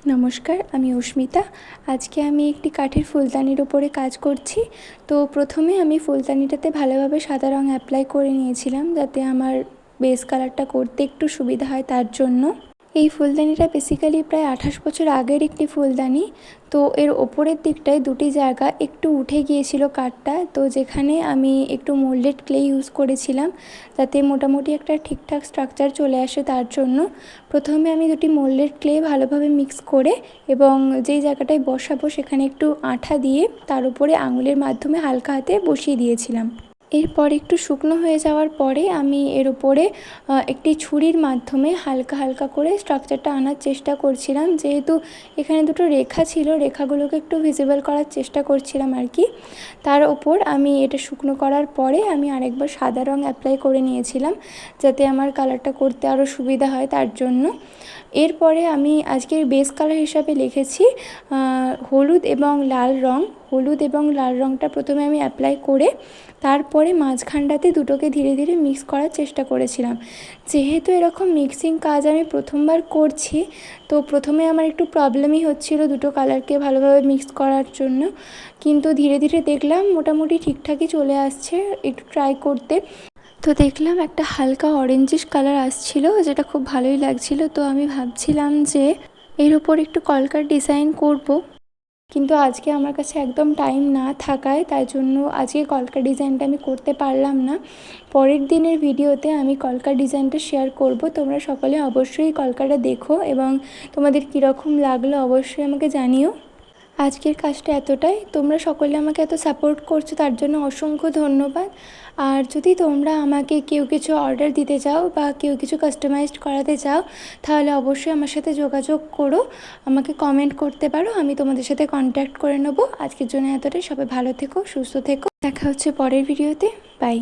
নমস্কার, আমি অস্মিতা। আজকে আমি একটি কাঠের ফুলদানির ওপরে কাজ করছি। তো প্রথমে আমি ফুলদানিটাতে ভালোভাবে সাদা রঙ অ্যাপ্লাই করে নিয়েছিলাম, যাতে আমার বেস কালারটা করতে একটু সুবিধা হয় তার জন্য। এই ফুলদানিটা বেসিক্যালি প্রায় 28 বছর আগের একটি ফুলদানি। তো এর ওপরের দিকটায় দুটি জায়গা একটু উঠে গিয়েছিল কাঠটা, তো যেখানে আমি একটু মোল্ডেড ক্লে ইউজ করেছিলাম যাতে মোটামুটি একটা ঠিকঠাক স্ট্রাকচার চলে আসে। তার জন্য প্রথমে আমি দুটি মোল্ডেড ক্লে ভালোভাবে মিক্স করে এবং যেই জায়গাটায় বসাবো সেখানে একটু আঠা দিয়ে তার উপরে আঙুলের মাধ্যমে হালকা হাতে বসিয়ে দিয়েছিলাম। এরপর একটু শুকনো হয়ে যাওয়ার পরে আমি এর উপরে একটি ছুরির মাধ্যমে হালকা হালকা করে স্ট্রাকচারটা আনার চেষ্টা করছিলাম। যেহেতু এখানে দুটো রেখা ছিল, রেখাগুলোকে একটু ভিজিবল করার চেষ্টা করছিলাম আর কি। তার ওপর আমি এটা শুকনো করার পরে আমি আরেকবার সাদা রঙ অ্যাপ্লাই করে নিয়েছিলাম, যাতে আমার কালারটা করতে আরও সুবিধা হয় তার জন্য। এরপরে আমি আজকের বেস কালার হিসাবে লিখেছি হলুদ এবং লাল রঙ। হলুদ এবং লাল রঙটা প্রথমে আমি অ্যাপ্লাই করে তারপরে মাঝখানটাতে দুটোকে ধীরে ধীরে মিক্স করার চেষ্টা করেছিলাম। যেহেতু এরকম মিক্সিং কাজ আমি প্রথমবার করছি, তো প্রথমে আমার একটু প্রবলেমই হচ্ছিল দুটো কালারকে ভালোভাবে মিক্স করার জন্য, কিন্তু ধীরে ধীরে দেখলাম মোটামুটি ঠিকঠাকই চলে আসছে একটু ট্রাই করতে। তো দেখলাম একটা হালকা অরেঞ্জিশ কালার আসছিল, যেটা খুব ভালোই লাগছিল। তো আমি ভাবছিলাম যে এর ওপর একটু কলকার ডিজাইন করব, কিন্তু আজকে আমার কাছে একদম টাইম না থাকায় তাই জন্য আজকে কলকা ডিজাইনটা আমি করতে পারলাম না। পরের দিনের ভিডিওতে আমি কলকা ডিজাইনটা শেয়ার করব। তোমরা সকলে অবশ্যই কলকাটা দেখো এবং তোমাদের কীরকম লাগলো অবশ্যই আমাকে জানিও। আজকের কাজটা এতটাই। তোমরা সকলে আমাকে এত সাপোর্ট করছো তার জন্য অসংখ্য ধন্যবাদ। আর যদি তোমরা আমাকে কেউ কিছু অর্ডার দিতে চাও বা কেউ কিছু কাস্টমাইজড করাতে চাও, তাহলে অবশ্যই আমার সাথে যোগাযোগ করো, আমাকে কমেন্ট করতে পারো, আমি তোমাদের সাথে কন্ট্যাক্ট করে নেবো। আজকের জন্য এতটাই। সবাই ভালো থেকো, সুস্থ থেকো। দেখা হচ্ছে পরের ভিডিওতে। বাই।